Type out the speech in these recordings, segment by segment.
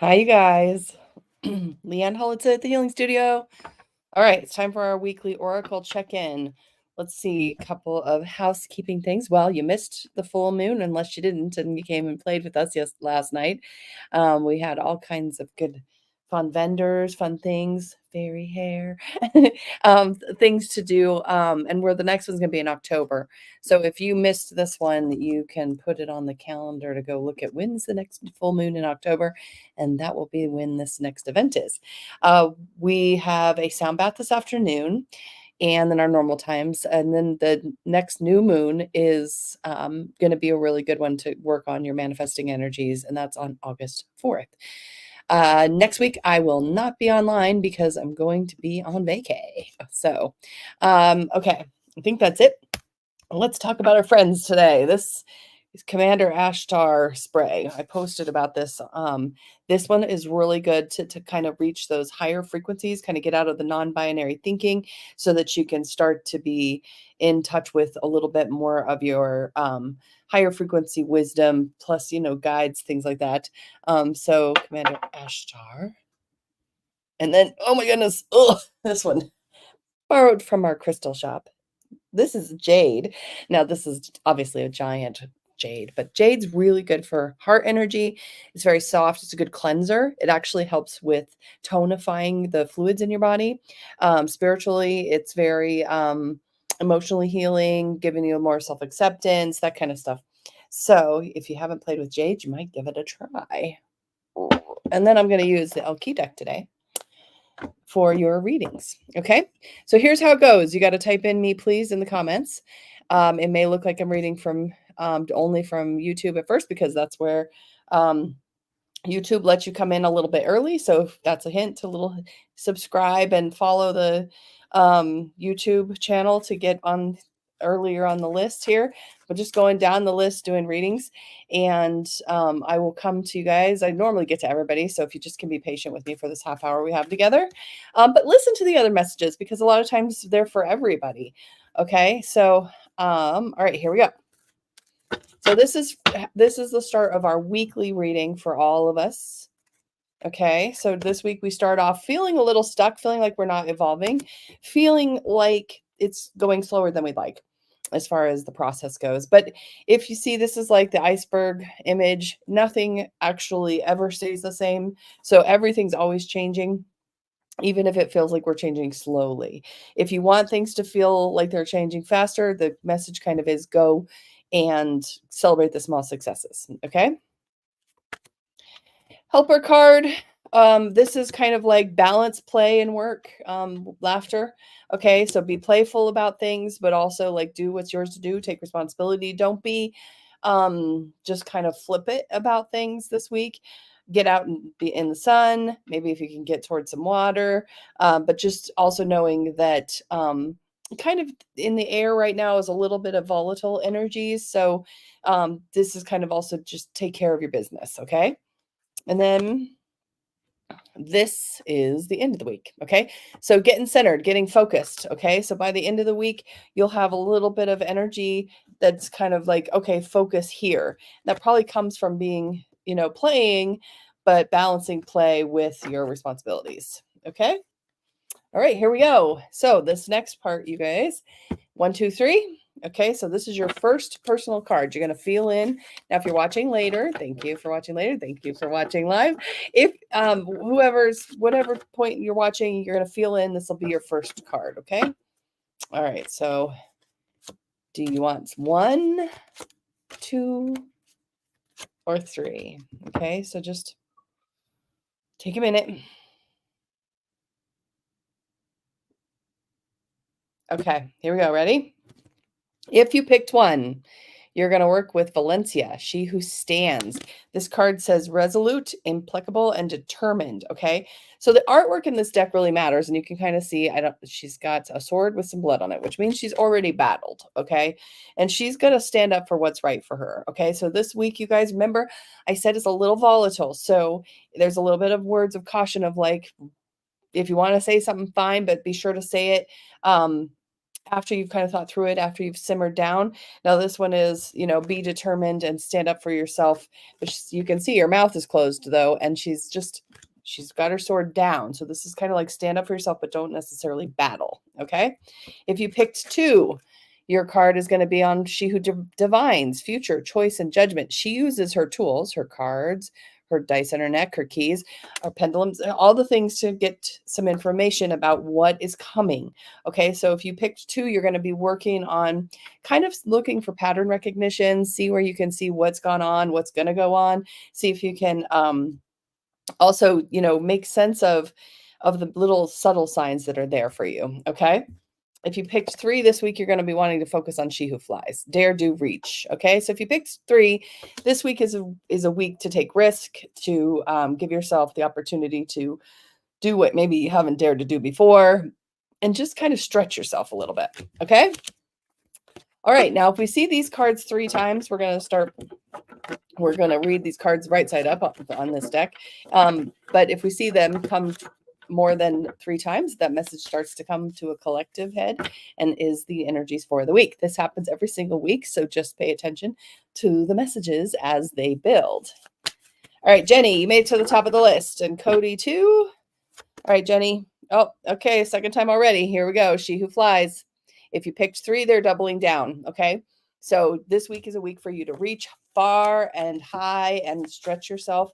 Hi, you guys. Leanne Holitza at the Healing Studio. All right, it's time for our weekly Oracle check-in. Let's see, a couple of housekeeping things. Well, you missed the full moon unless you didn't, and you came and played with us last night. We had all kinds of good, fun vendors, fun things, fairy hair, things to do. And where the next one's going to be in October. So if you missed this one, you can put it on the calendar to go look at when's the next full moon in October, and that will be when this next event is. We have a sound bath this afternoon and then our normal times. And then the next new moon is going to be a really good one to work on your manifesting energies. And that's on August 4th. Next week, I will not be online because I'm going to be on vacay. So, okay, I think that's it. Let's talk about our friends today. This is Commander Ashtar spray. I posted about this. This one is really good to kind of reach those higher frequencies, kind of get out of the non-binary thinking so that you can start to be in touch with a little bit more of your higher frequency wisdom, plus, guides, things like that. So Commander Ashtar. And then, oh my goodness, this one borrowed from our crystal shop. This is jade. Now, this is obviously a giant jade, but jade's really good for heart energy. It's very soft. It's a good cleanser. It actually helps with tonifying the fluids in your body. Spiritually, it's very emotionally healing, giving you more self-acceptance, that kind of stuff. So if you haven't played with jade, you might give it a try. And then I'm going to use the Elk deck today for your readings. Okay, so here's how it goes. You got to type in "me please" in the comments. It may look like I'm reading from only from YouTube at first because that's where YouTube lets you come in a little bit early. So if that's a hint, a little subscribe and follow the YouTube channel to get on earlier on the list here. But just going down the list doing readings, and I will come to you guys. I normally get to everybody, so if you just can be patient with me for this half hour we have together, but listen to the other messages because a lot of times they're for everybody. Okay, so all right, here we go. So this is the start of our weekly reading for all of us. Okay, so this week we start off feeling a little stuck, feeling like we're not evolving, feeling like it's going slower than we'd like as far as the process goes. But if you see, this is like the iceberg image. Nothing actually ever stays the same. So everything's always changing, even if it feels like we're changing slowly. If you want things to feel like they're changing faster, the message kind of is go and celebrate the small successes. Okay. Helper card. This is kind of like balance, play, and work, laughter. Okay, so be playful about things, but also like do what's yours to do. Take responsibility. Don't be just kind of flip it about things this week. Get out and be in the sun. Maybe if you can get towards some water, but just also knowing that kind of in the air right now is a little bit of volatile energies. So this is kind of also just take care of your business. Okay. And then this is the end of the week. Okay. So getting centered, getting focused. Okay. So by the end of the week, you'll have a little bit of energy that's kind of like, okay, focus here. That probably comes from being, playing, but balancing play with your responsibilities. Okay. All right. Here we go. So this next part, you guys, 1, 2, 3. Okay, so this is your first personal card. You're going to feel in. Now, if you're watching later, thank you for watching later. Thank you for watching live. If whatever point you're watching, you're going to feel in. This will be your first card. Okay. All right. So, do you want 1, 2, or 3? Okay. So just take a minute. Okay. Here we go. Ready? If you picked 1, you're going to work with Valencia, she who stands. This card says resolute, implacable, and determined. Okay. So the artwork in this deck really matters. And you can kind of see, she's got a sword with some blood on it, which means she's already battled. Okay. And she's going to stand up for what's right for her. Okay. So this week, you guys remember, I said it's a little volatile. So there's a little bit of words of caution of like, if you want to say something, fine, but be sure to say it after you've kind of thought through it, after you've simmered down. Now this one is, be determined and stand up for yourself. But you can see her mouth is closed though, and she's got her sword down. So this is kind of like stand up for yourself, but don't necessarily battle. Okay. If you picked 2, your card is going to be on she who divines future choice and judgment. She uses her tools, her cards, her dice on her neck, her keys, her pendulums, all the things to get some information about what is coming. Okay, so if you picked 2, you're going to be working on kind of looking for pattern recognition, see where you can see what's gone on, what's going to go on, see if you can also, make sense of the little subtle signs that are there for you. Okay. If you picked 3 this week, you're going to be wanting to focus on she who flies. Dare, do, reach. Okay. So if you picked 3, this week is a week to take risk, to give yourself the opportunity to do what maybe you haven't dared to do before, and just kind of stretch yourself a little bit. Okay. All right. Now, if we see these cards 3 times, we're going to read these cards right side up on this deck. But if we see them come more than 3 times, that message starts to come to a collective head and is the energies for the week. This happens every single week, so just pay attention to the messages as they build. All right, Jenny, you made it to the top of the list, and Cody too. All right, Jenny. Oh, okay, second time already. Here we go. She who flies. If you picked 3, they're doubling down. Okay, so this week is a week for you to reach far and high and stretch yourself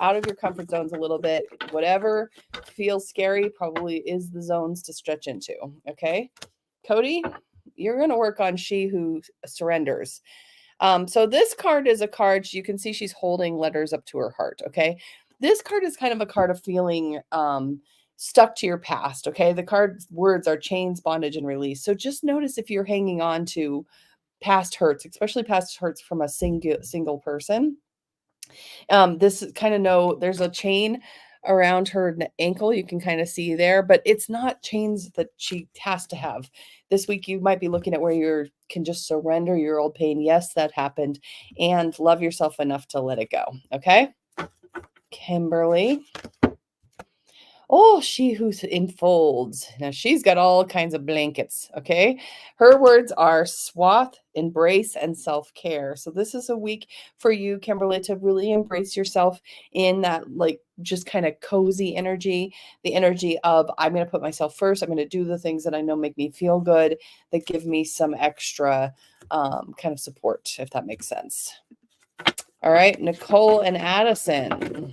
out of your comfort zones a little bit. Whatever feels scary probably is the zones to stretch into. Okay, Cody, you're going to work on she who surrenders. So this card is a card, you can see she's holding letters up to her heart. Okay, this card is kind of a card of feeling stuck to your past. Okay, the card's words are chains, bondage, and release. So just notice if you're hanging on to past hurts, especially past hurts from a single person. This kind of there's a chain around her ankle. You can kind of see there, but it's not chains that she has to have. This week, you might be looking at where you can just surrender your old pain. Yes, that happened, and love yourself enough to let it go. Okay. Kimberly. Oh, she who enfolds. Now she's got all kinds of blankets. Okay. Her words are swath, embrace, and self-care. So this is a week for you, Kimberly, to really embrace yourself in that, like, just kind of cozy energy, the energy of I'm going to put myself first. I'm going to do the things that I know make me feel good, that give me some extra kind of support, if that makes sense. All right. Nicole and Addison.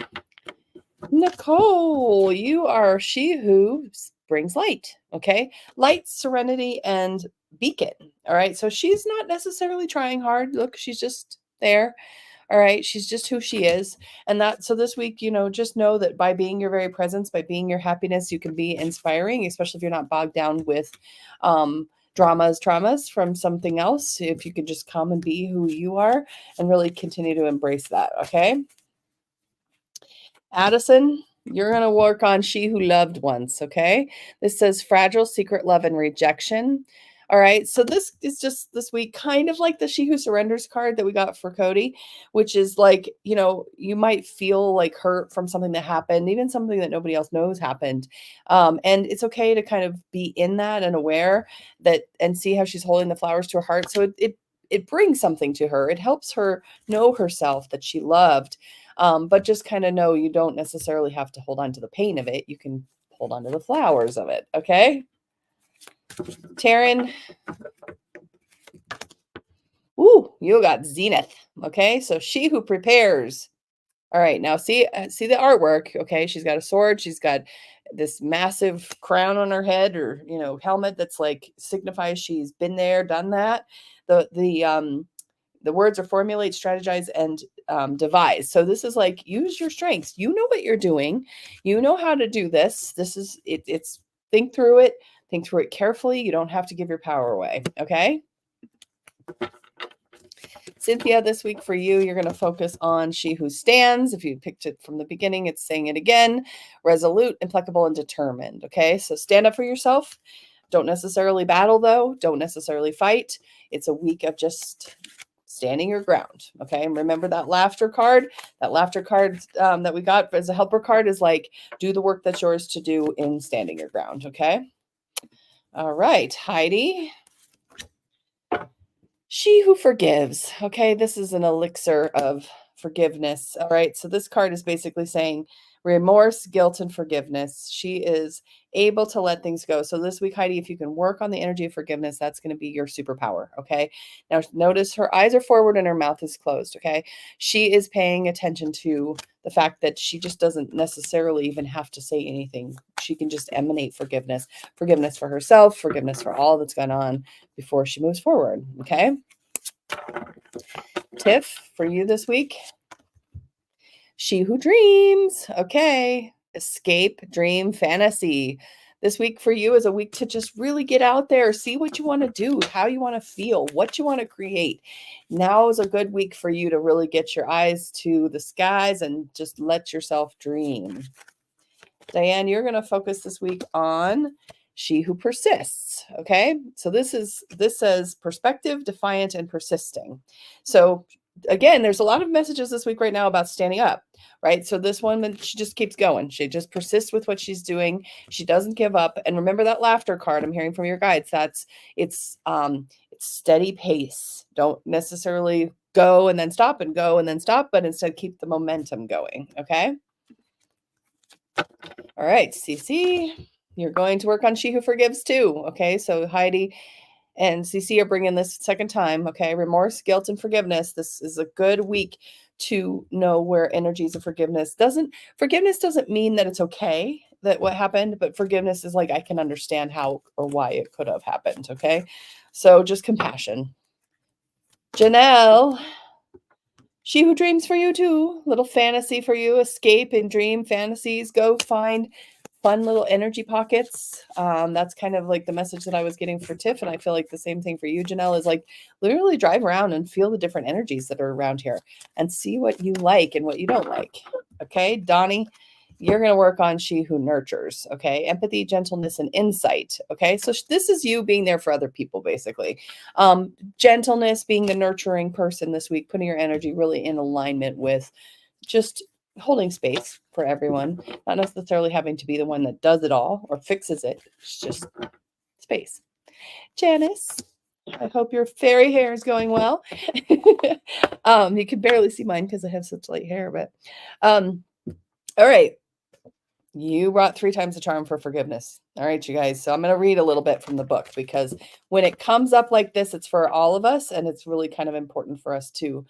Nicole, you are she who brings light. Okay. Light, serenity, and beacon. All right. So she's not necessarily trying hard. Look, she's just there. All right. She's just who she is. And so this week, just know that by being your very presence, by being your happiness, you can be inspiring, especially if you're not bogged down with traumas from something else. If you can just come and be who you are and really continue to embrace that. Okay. Addison, you're going to work on she who loved once, okay? This says fragile, secret love, and rejection. All right, so this is just this week kind of like the she who surrenders card that we got for Cody, which is like, you might feel like hurt from something that happened, even something that nobody else knows happened. And it's okay to kind of be in that and aware that and see how she's holding the flowers to her heart. So it brings something to her. It helps her know herself, that she loved. But just kind of know you don't necessarily have to hold on to the pain of it. You can hold on to the flowers of it. Okay. Taryn. Ooh, you got Zenith. Okay. So she who prepares. All right. Now see the artwork. Okay. She's got a sword. She's got this massive crown on her head, or, helmet that's like signifies she's been there, done that. The words are formulate, strategize, and devise. So this is like, use your strengths. You know what you're doing. You know how to do this. This is it. It's think through it carefully. You don't have to give your power away. Okay. Cynthia, this week for you, you're going to focus on she who stands. If you picked it from the beginning, it's saying it again. Resolute, implacable, and determined. Okay. So stand up for yourself. Don't necessarily battle, though. Don't necessarily fight. It's a week of just standing your ground. Okay. And remember that laughter card. That laughter card that we got as a helper card is like, do the work that's yours to do in standing your ground. Okay. All right. Heidi. She who forgives. Okay, this is an elixir of forgiveness. All right, so this card is basically saying remorse, guilt, and forgiveness. She is able to let things go. So this week, Heidi, if you can work on the energy of forgiveness, that's going to be your superpower. Okay, now notice her eyes are forward and her mouth is closed. Okay, she is paying attention to the fact that she just doesn't necessarily even have to say anything. She can just emanate forgiveness, forgiveness for herself, forgiveness for all that's gone on before she moves forward. Okay. Tiff, for you this week, she who dreams. Okay. Escape, dream, fantasy. This week for you is a week to just really get out there, see what you want to do, how you want to feel, what you want to create. Now is a good week for you to really get your eyes to the skies and just let yourself dream. Diane, you're going to focus this week on she who persists. Okay. So this says perspective, defiant, and persisting. So again, there's a lot of messages this week right now about standing up, right? So this one, she just keeps going. She just persists with what she's doing. She doesn't give up. And remember that laughter card I'm hearing from your guides. It's steady pace. Don't necessarily go and then stop and go and then stop, but instead keep the momentum going. Okay. All right, Cece, you're going to work on She Who Forgives too. Okay, so Heidi and Cece are bringing this second time. Okay, remorse, guilt, and forgiveness. This is a good week to know where energies of forgiveness doesn't mean that it's okay that what happened, but forgiveness is like I can understand how or why it could have happened. Okay, so just compassion. Janelle, she who dreams for you too. Little fantasy for you. Escape and dream fantasies. Go find fun little energy pockets. That's kind of like the message that I was getting for Tiff. And I feel like the same thing for you, Janelle, is like literally drive around and feel the different energies that are around here and see what you like and what you don't like. Okay, Donnie, you're going to work on she who nurtures. Okay, empathy, gentleness, and insight. Okay, so this is you being there for other people, basically. Gentleness, being the nurturing person this week, putting your energy really in alignment with just holding space for everyone, not necessarily having to be the one that does it all or fixes it. It's just space. Janice, I hope your fairy hair is going well. You can barely see mine because I have such light hair, but all right. You brought 3 times the charm for forgiveness. All right, you guys. So I'm going to read a little bit from the book because when it comes up like this, it's for all of us. And it's really kind of important for us to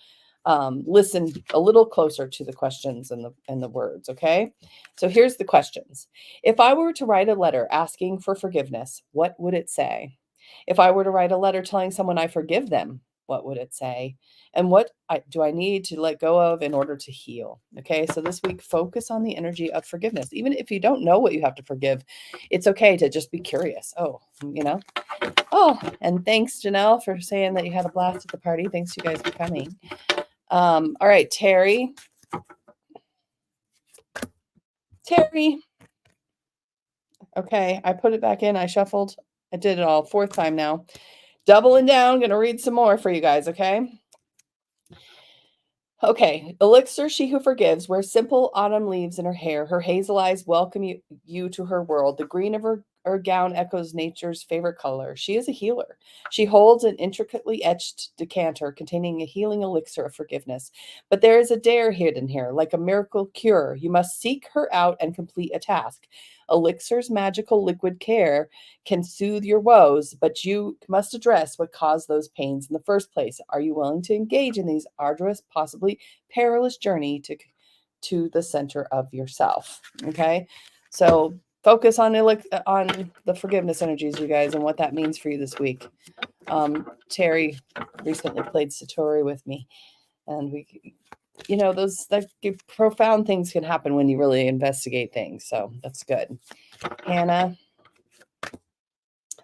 listen a little closer to the questions and the words. Okay. So here's the questions. If I were to write a letter asking for forgiveness, what would it say? If I were to write a letter telling someone I forgive them, what would it say? And what do I need to let go of in order to heal? Okay, so this week, focus on the energy of forgiveness. Even if you don't know what you have to forgive, it's okay to just be curious. Oh, Oh, and thanks, Janelle, for saying that you had a blast at the party. Thanks, you guys, for coming. All right, Terry. Okay, I put it back in. I shuffled. I did it all. 4th time now. Doubling down. Going to read some more for you guys, okay? Okay, elixir, she who forgives, wears simple autumn leaves in her hair. Her hazel eyes welcome you to her world. The green of her gown echoes nature's favorite color. She is a healer. She holds an intricately etched decanter containing a healing elixir of forgiveness. But there is a dare hidden here, like a miracle cure. You must seek her out and complete a task. Elixir's magical liquid care can soothe your woes, but you must address what caused those pains in the first place. Are you willing to engage in these arduous, possibly perilous journey to the center of yourself? Okay, so focus on the forgiveness energies, you guys, and what that means for you this week. Terry recently played Satori with me, and those profound things can happen when you really investigate things. So that's good. Hannah.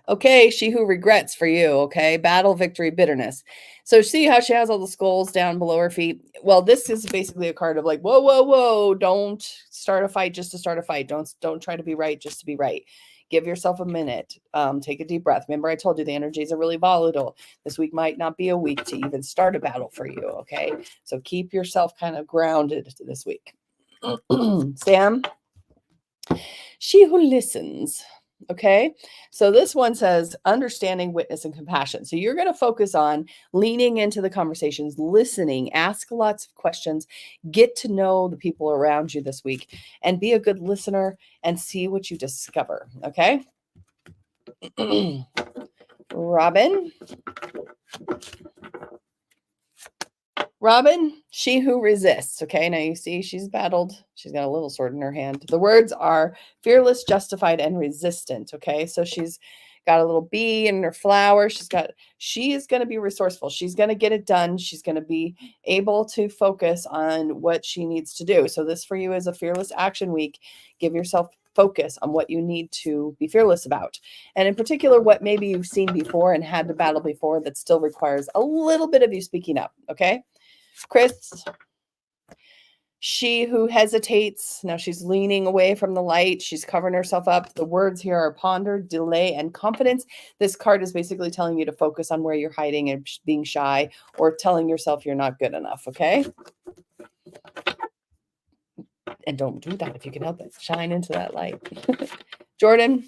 Okay, she who regrets for you. Okay, battle, victory, bitterness. So see how she has all the skulls down below her feet? Well, this is basically a card of like, whoa, whoa, whoa, don't start a fight just to start a fight. Don't try to be right just to be right. Give yourself a minute. Take a deep breath. Remember, I told you the energies are really volatile. This week might not be a week to even start a battle for you. Okay, so keep yourself kind of grounded this week. Sam, she who listens. Okay. So this one says understanding, witness, and compassion. So you're going to focus on leaning into the conversations, listening, ask lots of questions, get to know the people around you this week, and be a good listener and see what you discover. Okay. Robin. Robin, she who resists. Okay, now you see she's battled. She's got a little sword in her hand. The words are fearless, justified, and resistant. Okay, so she's got a little bee in her flower. She is going to be resourceful. She's going to get it done. She's going to be able to focus on what she needs to do. So this for you is a fearless action week. Give yourself focus on what you need to be fearless about. And in particular, what maybe you've seen before and had to battle before that still requires a little bit of you speaking up. Okay. Chris, she who hesitates. Now she's leaning away from the light. She's covering herself up. The words here are ponder, delay, and confidence. This card is basically telling you to focus on where you're hiding and being shy or telling yourself you're not good enough, okay? And don't do that if you can help it. Shine into that light. Jordan,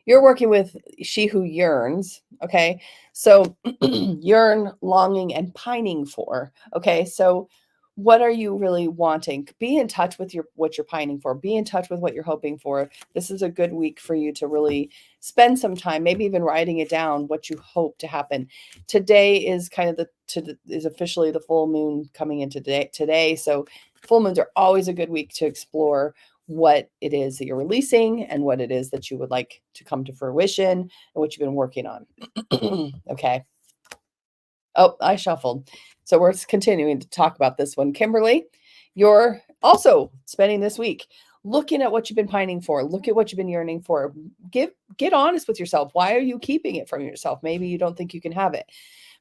you're working with she who yearns, okay? So yearn, longing, and pining for, okay? So what are you really wanting? Be in touch with what you're pining for. Be in touch with what you're hoping for. This is a good week for you to really spend some time, maybe even writing it down, what you hope to happen. Today is kind of is officially the full moon coming in today. So full moons are always a good week to explore what it is that you're releasing and what it is that you would like to come to fruition and what you've been working on. Okay. Oh, I shuffled. So we're continuing to talk about this one. Kimberly, you're also spending this week looking at what you've been pining for. Look at what you've been yearning for. Get honest with yourself. Why are you keeping it from yourself? Maybe you don't think you can have it.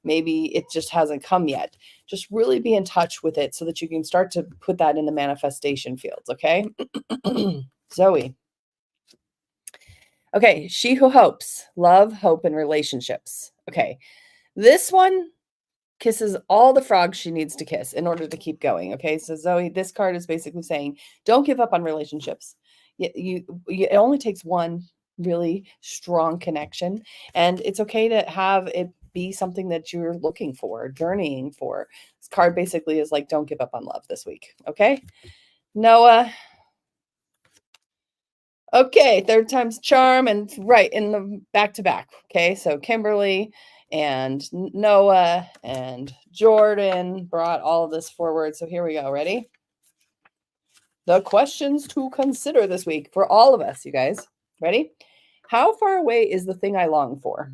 Maybe it just hasn't come yet. Just really be in touch with it so that you can start to put that in the manifestation fields, okay? Zoe. Okay, she who hopes, love, hope, and relationships. Okay, this one kisses all the frogs she needs to kiss in order to keep going. Okay, so Zoe, this card is basically saying, don't give up on relationships. It only takes one really strong connection, and it's okay to have it be something that you're looking for, journeying for. This card basically is like, don't give up on love this week. Okay, Noah. Okay, third time's charm, and right in the back to back. Okay, so Kimberly and Noah and Jordan brought all of this forward. So here we go. Ready? The questions to consider this week for all of us, you guys. Ready? How far away is the thing I long for?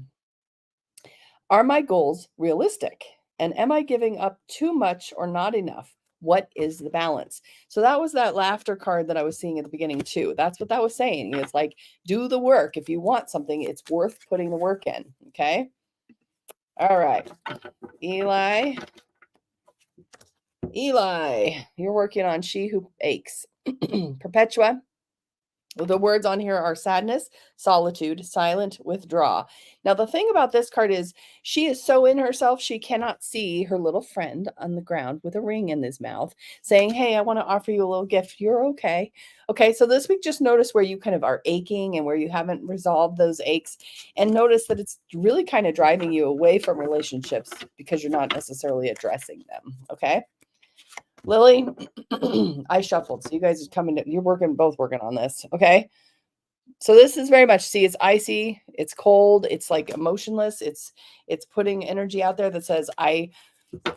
Are my goals realistic? And am I giving up too much or not enough? What is the balance? So that was that laughter card that I was seeing at the beginning too. That's what that was saying. It's like, do the work. If you want something, it's worth putting the work in. Okay. All right. Eli, you're working on She Who Aches. Perpetua, the words on here are sadness, solitude, silent, withdraw. Now, the thing about this card is she is so in herself, she cannot see her little friend on the ground with a ring in his mouth saying, hey, I want to offer you a little gift. You're okay. Okay, so this week, just notice where you kind of are aching and where you haven't resolved those aches. And notice that it's really kind of driving you away from relationships because you're not necessarily addressing them. Okay. Lily, I shuffled. So you guys are coming to, both working on this. Okay. So this is very much, see, it's icy, it's cold, it's like emotionless. It's putting energy out there that says, I'm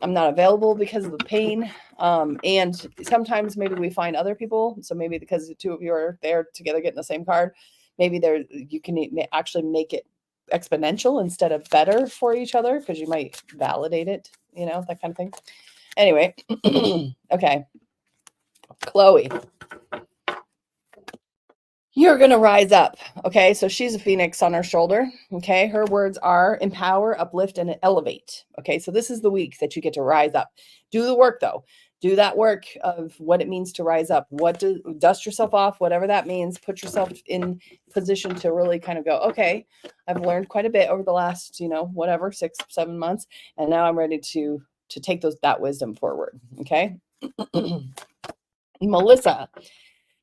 not available because of the pain. And sometimes maybe we find other people. So maybe because the two of you are there together getting the same card, maybe you can actually make it exponential instead of better for each other because you might validate it, that kind of thing. Anyway, okay. Chloe, you're going to rise up. Okay. So she's a phoenix on her shoulder. Okay. Her words are empower, uplift, and elevate. Okay. So this is the week that you get to rise up. Do the work though. Do that work of what it means to rise up. Dust yourself off, whatever that means. Put yourself in position to really kind of go, okay, I've learned quite a bit over the last, 6-7 months. And now I'm ready to take that wisdom forward. Okay. Melissa,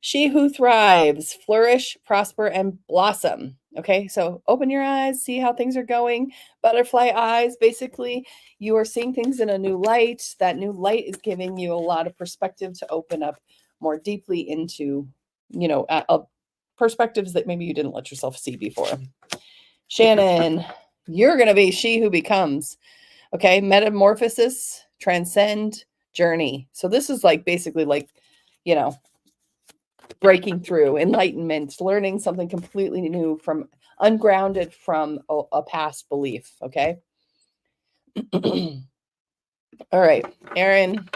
She who thrives, flourish, prosper, and blossom. Okay, so open your eyes, see how things are going. Butterfly eyes, basically, you are seeing things in a new light. That new light is giving you a lot of perspective to open up more deeply into, perspectives that maybe you didn't let yourself see before. Shannon, you're going to be she who becomes. Okay, metamorphosis, transcend, journey. So this is like basically like, you know, breaking through, enlightenment, learning something completely new from ungrounded from a past belief. Okay. All right, Erin,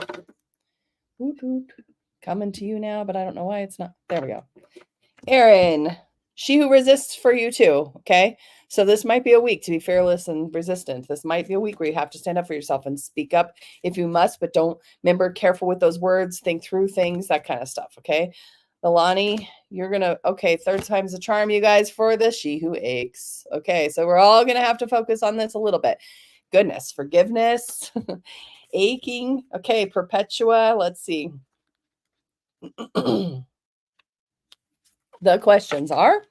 coming to you now, but I don't know why it's not. There we go. Erin, she who resists for you too. Okay. So this might be a week to be fearless and resistant. This might be a week where you have to stand up for yourself and speak up if you must, but don't, remember, careful with those words, think through things, that kind of stuff. Okay. Milani, you're going to, okay, third time's a charm, you guys, for the she who aches. Okay. So we're all going to have to focus on this a little bit. Goodness, forgiveness, aching. Okay. Perpetua. Let's see. The questions are,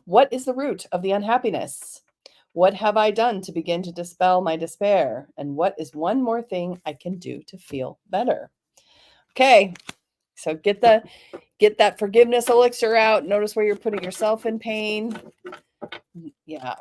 what is the root of the unhappiness? What have I done to begin to dispel my despair? And what is one more thing I can do to feel better? Okay, so get that forgiveness elixir out. Notice where you're putting yourself in pain. Yeah.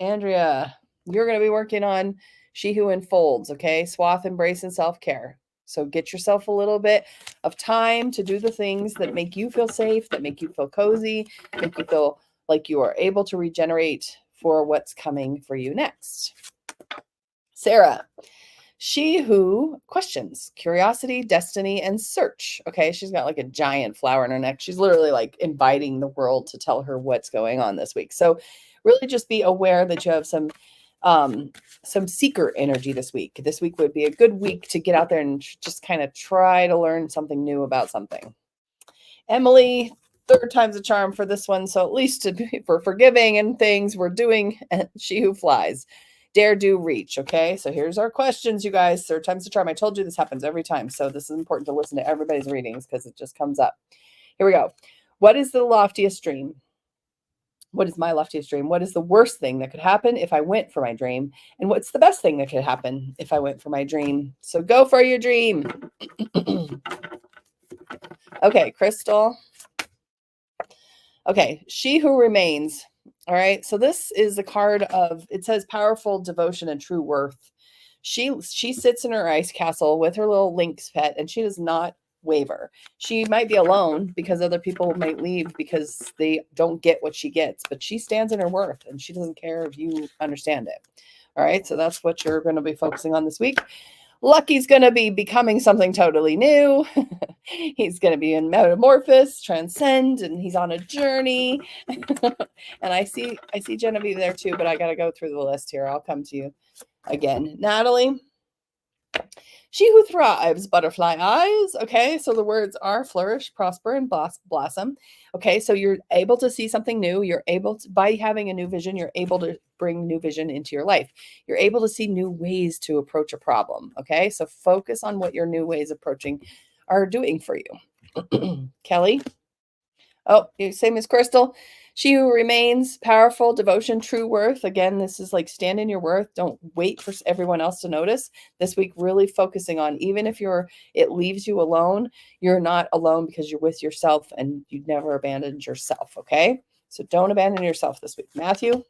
Andrea, you're going to be working on she who unfolds, okay? Swath, embrace, and self-care. So get yourself a little bit of time to do the things that make you feel safe, that make you feel cozy, make you feel like you are able to regenerate for what's coming for you next. Sarah, she who questions, curiosity, destiny, and search. Okay, she's got like a giant flower in her neck. She's literally like inviting the world to tell her what's going on this week. So really just be aware that you have some seeker energy this week. This week would be a good week to get out there and just kind of try to learn something new about something. Emily, third time's a charm for this one. So at least for forgiving and things, we're doing she who flies. Dare, do, reach. Okay, so here's our questions, you guys. Third time's a charm. I told you this happens every time. So this is important to listen to everybody's readings because it just comes up. Here we go. What is the loftiest dream? What is my loftiest dream? What is the worst thing that could happen if I went for my dream? And what's the best thing that could happen if I went for my dream? So go for your dream. Okay, Crystal. Okay, she who remains. All right, so this is a card of, it says powerful devotion and true worth. She sits in her ice castle with her little lynx pet, and she does not waver. She might be alone because other people might leave because they don't get what she gets, but she stands in her worth and she doesn't care if you understand it. All right, so that's what you're going to be focusing on this week. Lucky's going to be becoming something totally new. He's going to be in metamorphosis, transcend, and he's on a journey. And I see Genevieve there too, but I got to go through the list here. I'll come to you again. Natalie, she who thrives, butterfly eyes. Okay, so the words are flourish, prosper, and blossom. Okay, so you're able to see something new. You're able to, by having a new vision, you're able to bring new vision into your life. You're able to see new ways to approach a problem. Okay, so focus on what your new ways approaching are doing for you. Kelly. Oh, same as Crystal. She who remains, powerful, devotion, true worth. Again, this is like stand in your worth. Don't wait for everyone else to notice. This week, really focusing on, even if it leaves you alone, you're not alone because you're with yourself and you've never abandoned yourself. Okay. So don't abandon yourself this week. Matthew,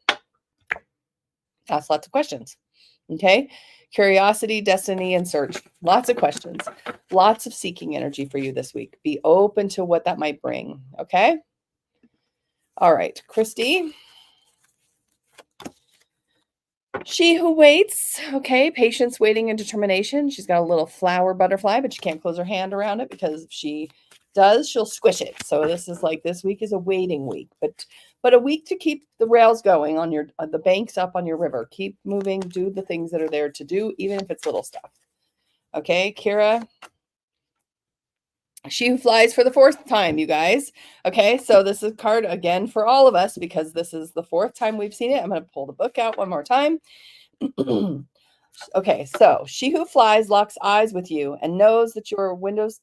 ask lots of questions. Okay. Curiosity, destiny, and search. Lots of questions. Lots of seeking energy for you this week. Be open to what that might bring. Okay. All right, Christy. She who waits. Okay, patience, waiting, and determination. She's got a little flower butterfly, but she can't close her hand around it because if she does, she'll squish it. So this week is a waiting week, but a week to keep the rails going on the banks up on your river. Keep moving, do the things that are there to do, even if it's little stuff. Okay, Kira. She who flies for the fourth time, you guys. Okay, so this is a card again for all of us because this is the fourth time we've seen it. I'm going to pull the book out one more time. Okay, so she who flies locks eyes with you and knows the windows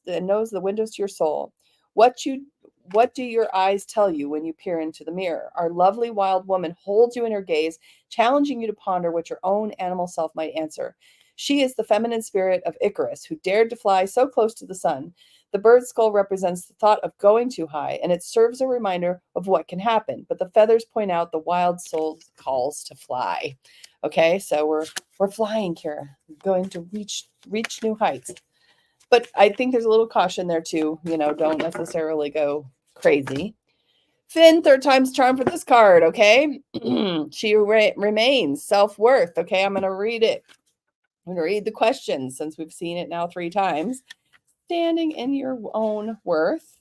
to your soul. What do your eyes tell you when you peer into the mirror? Our lovely wild woman holds you in her gaze, challenging you to ponder what your own animal self might answer. She is the feminine spirit of Icarus, who dared to fly so close to the sun. The bird skull represents the thought of going too high, and it serves a reminder of what can happen. But the feathers point out the wild soul calls to fly. Okay, so we're flying, Kira, going to reach new heights. But I think there's a little caution there too. Don't necessarily go crazy. Finn, third time's charm for this card. Okay, she remains self-worth. Okay, I'm gonna read it. I'm gonna read the questions since we've seen it now 3 times. Standing in your own worth.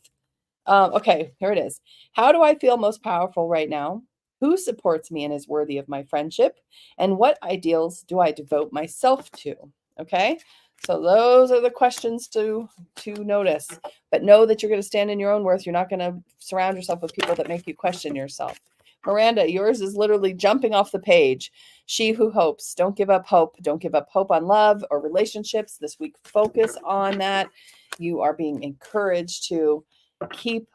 Okay, here it is. How do I feel most powerful right now? Who supports me and is worthy of my friendship? And what ideals do I devote myself to? Okay, so those are the questions to notice. But know that you're going to stand in your own worth. You're not going to surround yourself with people that make you question yourself. Miranda, yours is literally jumping off the page. She who hopes. Don't give up hope. Don't give up hope on love or relationships. This week, focus on that. You are being encouraged to keep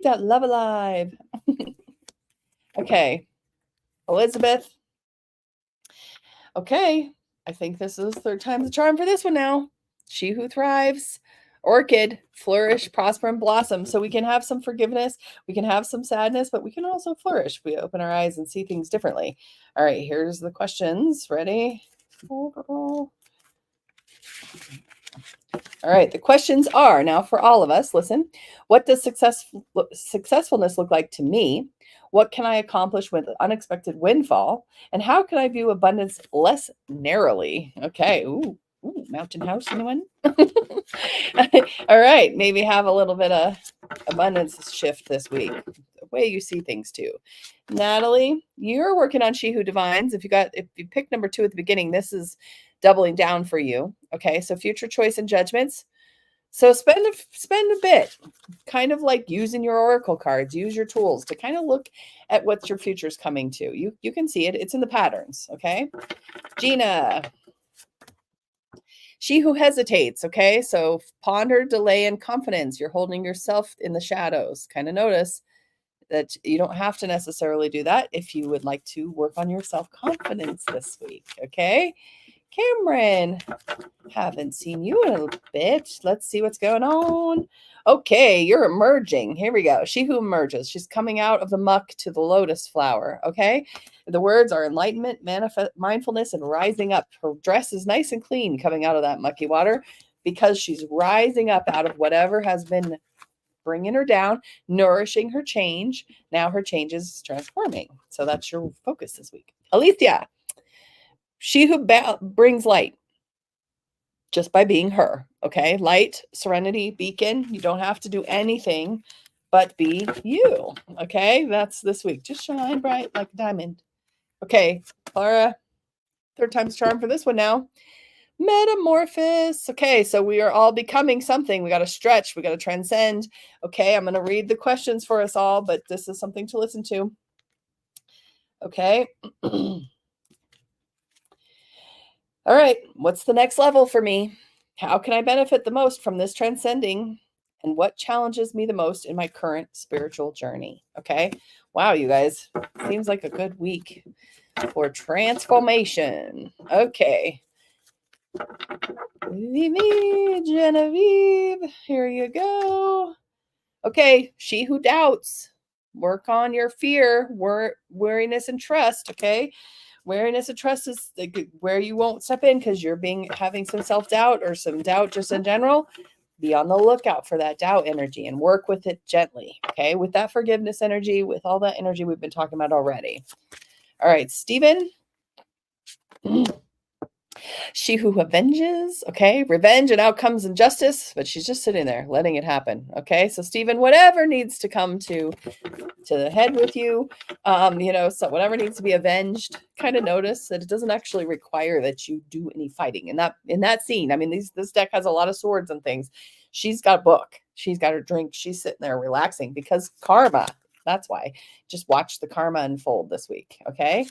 that love alive. Okay, Elizabeth. Okay, I think this is 3rd time's the charm for this one now. She who thrives. Orchid, flourish, prosper, and blossom. So we can have some forgiveness, we can have some sadness, but we can also flourish. We open our eyes and see things differently. All right, here's the questions. Ready? All right, the questions are now for all of us. Listen, what does successfulness look like to me? What can I accomplish with unexpected windfall? And how can I view abundance less narrowly? Okay, ooh, mountain house, anyone? All right, maybe have a little bit of abundance shift this week. The way you see things too. Natalie, you're working on She Who Divines. If you picked number 2 at the beginning, this is doubling down for you. Okay, so future choice and judgments. So spend a bit, kind of like using your oracle cards, use your tools to kind of look at what your future's coming to. You can see it. It's in the patterns, okay? Gina, she who hesitates, okay? So ponder, delay, and confidence. You're holding yourself in the shadows. Kind of notice that you don't have to necessarily do that if you would like to work on your self-confidence this week, okay? Cameron, haven't seen you in a bit. Let's see what's going on. Okay, you're emerging. Here we go. She who emerges. She's coming out of the muck to the lotus flower, okay? The words are enlightenment, mindfulness, and rising up. Her dress is nice and clean coming out of that mucky water because she's rising up out of whatever has been bringing her down, nourishing her change. Now her change is transforming. So that's your focus this week. Alicia, she who brings light just by being her, okay? Light, serenity, beacon. You don't have to do anything but be you, okay? That's this week. Just shine bright like a diamond. Okay, Clara, 3rd time's charm for this one now. Metamorphosis. Okay, so we are all becoming something. We got to stretch. We got to transcend. Okay, I'm going to read the questions for us all, but this is something to listen to. Okay. All right, what's the next level for me? How can I benefit the most from this transcending? And what challenges me the most in my current spiritual journey? Okay. Wow, you guys. Seems like a good week for transformation. Okay. Genevieve, here you go. Okay, she who doubts. Work on your fear, wariness, and trust. Okay. Wariness and trust is where you won't step in because you're having some self-doubt or some doubt just in general. Be on the lookout for that doubt energy and work with it gently. Okay. With that forgiveness energy, with all that energy we've been talking about already. All right, Stephen. She who avenges, okay, revenge and outcomes and justice, but she's just sitting there letting it happen. Okay, so Stephen, whatever needs to come to the head with you, so whatever needs to be avenged, kind of notice that it doesn't actually require that you do any fighting in that scene. I mean, this deck has a lot of swords and things. She's got a book, she's got her drink, she's sitting there relaxing because karma. That's why. Just watch the karma unfold this week. Okay,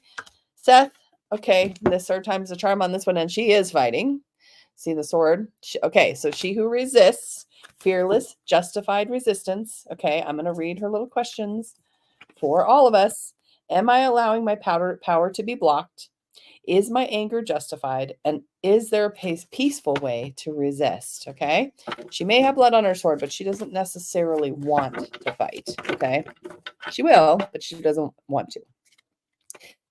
Seth. Okay, this 3rd time's the charm on this one, and she is fighting. See the sword? Okay, so she who resists. Fearless, justified resistance. Okay, I'm going to read her little questions for all of us. Am I allowing my power to be blocked? Is my anger justified? And is there a peaceful way to resist? Okay. She may have blood on her sword, but she doesn't necessarily want to fight. Okay. She will, but she doesn't want to.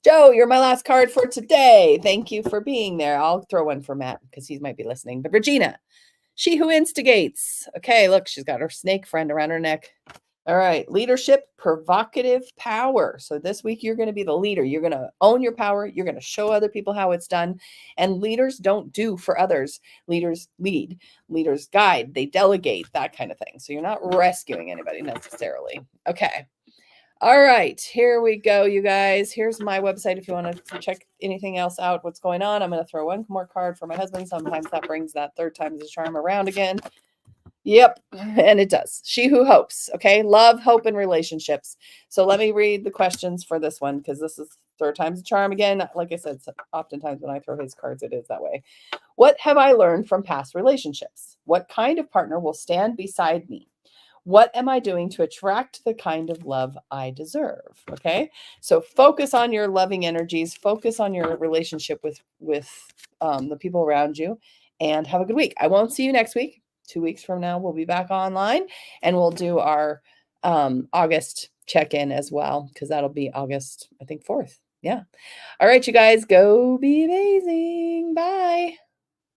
Joe, you're my last card for today. Thank you for being there. I'll throw one for Matt because he might be listening. But Regina, she who instigates. Okay, look, she's got her snake friend around her neck. All right, leadership, provocative power. So this week you're going to be the leader. You're going to own your power. You're going to show other people how it's done. And leaders don't do for others. Leaders lead. Leaders guide. They delegate, that kind of thing. So you're not rescuing anybody necessarily. Okay. All right, here we go, you guys. Here's my website if you want to check anything else out, what's going on. I'm going to throw one more card for my husband. Sometimes that brings that third time's the charm around again. Yep, and it does. She who hopes, okay? Love, hope, and relationships. So let me read the questions for this one because this is third time's the charm again. Like I said, oftentimes when I throw his cards, it is that way. What have I learned from past relationships? What kind of partner will stand beside me? What am I doing to attract the kind of love I deserve? Okay. So focus on your loving energies, focus on your relationship with the people around you, and have a good week. I won't see you next week. 2 weeks from now, we'll be back online and we'll do our August check-in as well, because that'll be August, I think, 4th. Yeah. All right, you guys, go be amazing. Bye.